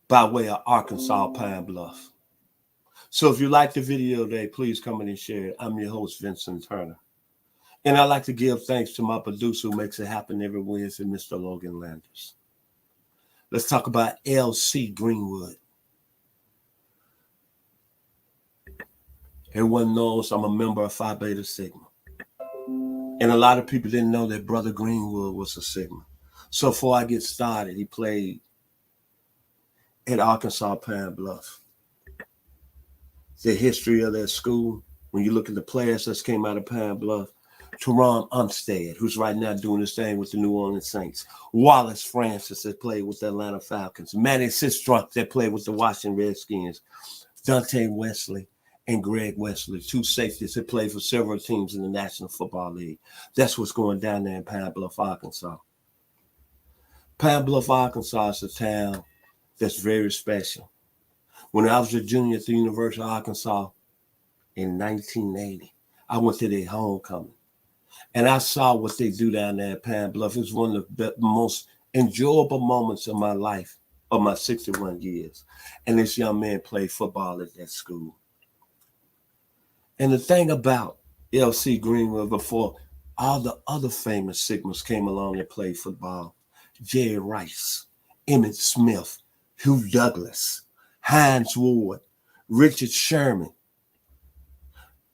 by way of Arkansas Pine Bluff. So if you like the video today, please come in and share it. I'm your host, Vincent Turner. And I'd like to give thanks to my producer who makes it happen every Wednesday, Mr. Logan Landers. Let's talk about L.C. Greenwood. Everyone knows I'm a member of Phi Beta Sigma. And a lot of people didn't know that Brother Greenwood was a Sigma. So before I get started, he played at Arkansas Pine Bluff. The history of that school, when you look at the players that came out of Pine Bluff, Teron Umstead, who's right now doing his thing with the New Orleans Saints, Wallace Francis that played with the Atlanta Falcons, Manny Sistrunk that played with the Washington Redskins, Dante Wesley and Greg Wesley, two safeties that played for several teams in the National Football League. That's what's going down there in Pine Bluff, Arkansas. Pine Bluff, Arkansas is a town that's very special. When I was a junior at the University of Arkansas in 1980, I went to their homecoming. And I saw what they do down there at Pine Bluff. It was one of the most enjoyable moments of my life, of my 61 years. And this young man played football at that school. And the thing about L.C. Greenwood, before all the other famous Sigmas came along and played football, Jerry Rice, Emmett Smith, Hugh Douglas, Hines Ward, Richard Sherman,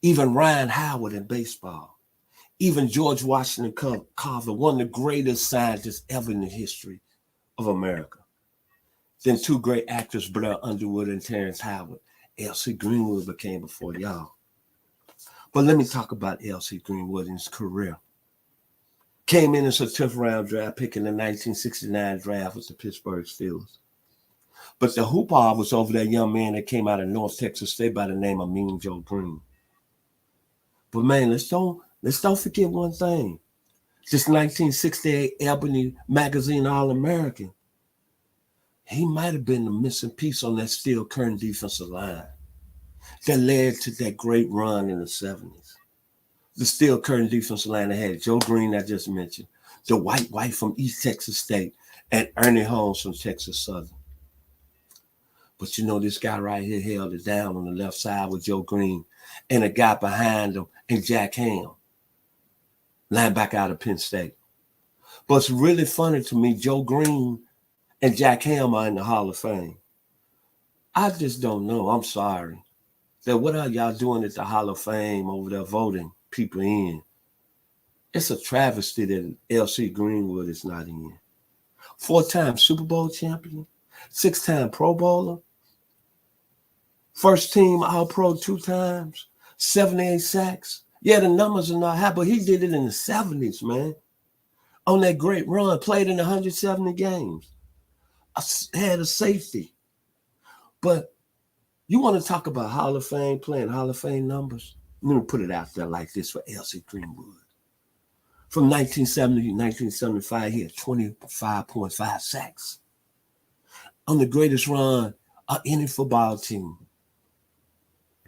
even Ryan Howard in baseball, even George Washington Carver, one of the greatest scientists ever in the history of America. Then two great actors, Blair Underwood and Terrence Howard. L.C. Greenwood became before y'all. But let me talk about L.C. Greenwood and his career. Came in as a 10th round draft pick in the 1969 draft with the Pittsburgh Steelers. But the hoopah was over that young man that came out of North Texas State by the name of Mean Joe Green. But man, let's don't forget one thing. This 1968 Albany Magazine All-American, he might have been the missing piece on that steel curtain defensive line that led to that great run in the 70s. The steel curtain defensive line that had Joe Green, I just mentioned, the white from East Texas State, and Ernie Holmes from Texas Southern. But you know, this guy right here held it down on the left side with Joe Green, and a guy behind him, and Jack Ham, linebacker out of Penn State. But it's really funny to me, Joe Green and Jack Ham are in the Hall of Fame. I just don't know. I'm sorry. That what are y'all doing at the Hall of Fame over there voting people in? It's a travesty that L.C. Greenwood is not in. 4-time Super Bowl champion, 6-time Pro Bowler, first team All-Pro 2 times, 78 sacks. Yeah, the numbers are not high, but he did it in the 70s, man. On that great run, played in 170 games. Had a safety. But you want to talk about Hall of Fame, playing Hall of Fame numbers? Let me put it out there like this for L.C. Greenwood. From 1970 to 1975, he had 25.5 sacks. On the greatest run of any football team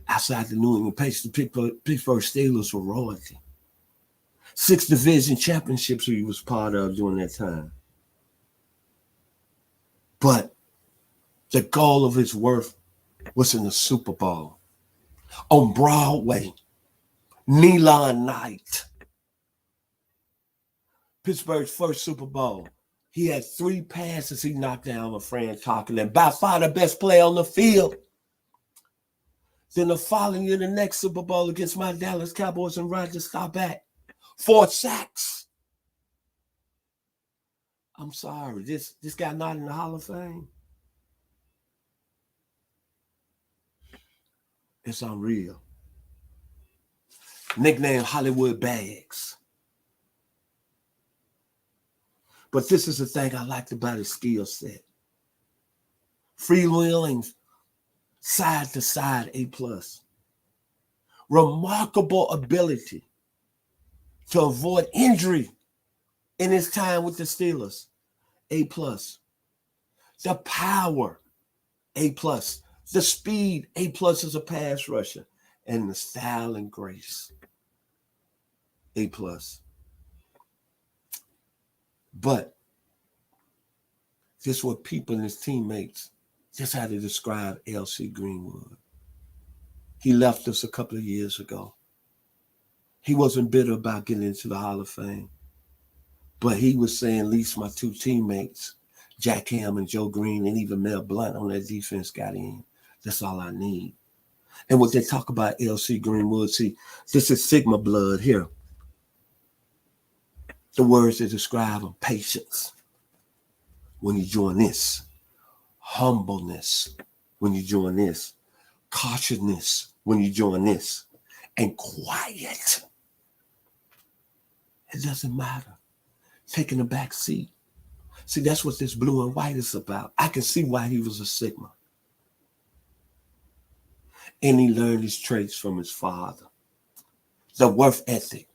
outside the New England Patriots, the Pittsburgh Steelers were royalty. 6 division championships he was part of during that time. But the goal of his worth was in the Super Bowl. On Broadway, Neon Night. Pittsburgh's first Super Bowl. He had 3 passes he knocked down with Fran Tarkenton, and by far the best player on the field. Then the following year, the next Super Bowl against my Dallas Cowboys and Roger Staubach, 4 sacks. I'm sorry, this guy not in the Hall of Fame. It's unreal. Nicknamed Hollywood Bags. But this is the thing I liked about his skill set. Freewheeling, side to side, A+. Remarkable ability to avoid injury in his time with the Steelers, A+. The power, A+. The speed, A+ as a pass rusher. And the style and grace, A+. But this is what people and his teammates That's how they describe L.C. Greenwood. He left us a couple of years ago. He wasn't bitter about getting into the Hall of Fame, but he was saying, at least my two teammates, Jack Ham and Joe Green, and even Mel Blount on that defense got in. That's all I need. And what they talk about L.C. Greenwood, see, this is Sigma blood here. The words that describe him: patience when you join this, humbleness when you join this, cautiousness when you join this, and quiet. It doesn't matter. Taking a back seat. See, that's what this blue and white is about. I can see why he was a Sigma. And he learned his traits from his father. The work ethic.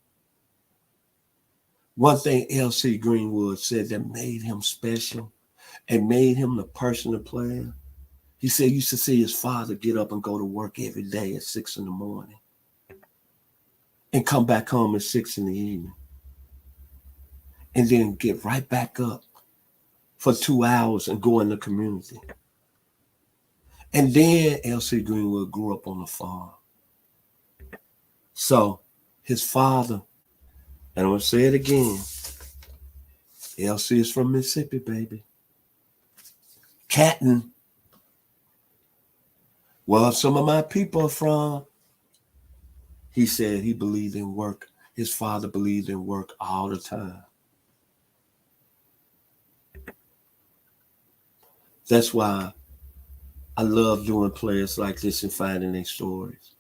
One thing L.C. Greenwood said that made him special and made him the personal player, he said he used to see his father get up and go to work every day at 6 a.m. and come back home at 6 p.m. and then get right back up for 2 hours and go in the community. And then L.C. Greenwood grew up on a farm. So his father, and I'm going to say it again, L.C. is from Mississippi, baby. Canton. Well, some of my people are from. He said he believed in work. His father believed in work all the time. That's why I love doing players like this and finding their stories.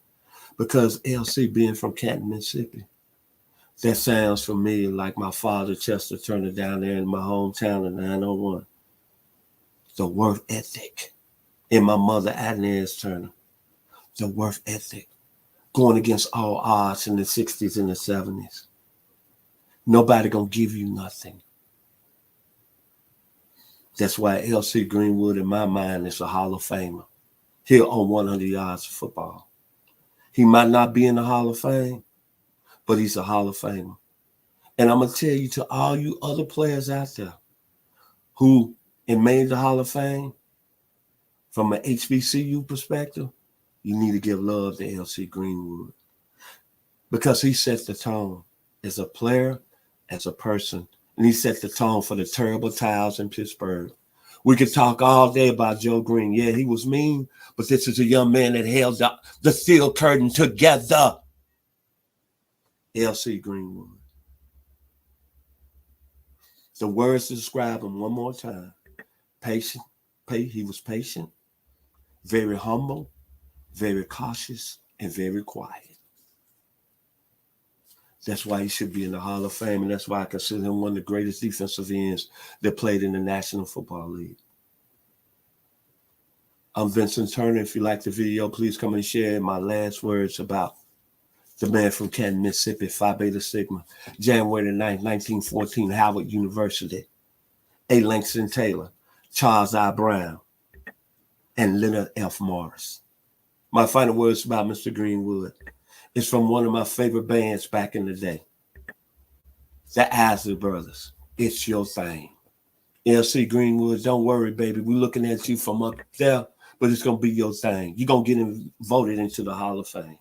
Because L.C. being from Canton, Mississippi, that sounds familiar, like my father, Chester Turner, down there in my hometown in 901. The work ethic. And my mother, Agnes Turner. The work ethic. Going against all odds in the 60s and the 70s. Nobody gonna give you nothing. That's why L.C. Greenwood, in my mind, is a Hall of Famer. He'll own 100 yards of football. He might not be in the Hall of Fame, but he's a Hall of Famer. And I'm going to tell you, to all you other players out there who made the Hall of Fame, from an HBCU perspective, you need to give love to L.C. Greenwood. Because he set the tone as a player, as a person. And he set the tone for the terrible times in Pittsburgh. We could talk all day about Joe Green. Yeah, he was mean, but this is a young man that held the steel curtain together. L.C. Greenwood. The words to describe him one more time. Patient. He was patient, very humble, very cautious, and very quiet. That's why he should be in the Hall of Fame, and that's why I consider him one of the greatest defensive ends that played in the National Football League. I'm Vincent Turner. If you like the video, please come and share my last words about the man from Canton, Mississippi, Phi Beta Sigma, January 9th, 1914, Howard University, A. Langston Taylor, Charles I. Brown, and Leonard F. Morris. My final words about Mr. Greenwood is from one of my favorite bands back in the day, the Isley Brothers. It's your thing. L.C. Greenwood, don't worry, baby. We're looking at you from up there, but it's going to be your thing. You're going to get voted into the Hall of Fame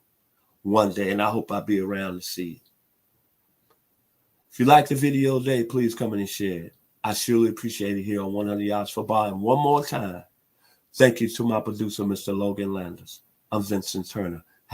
one day, and I hope I'll be around to see it. If you like the video today, please come in and share it. I surely appreciate it here on 100 Yards Football. And one more time, thank you to my producer, Mr. Logan Landers. I'm Vincent Turner.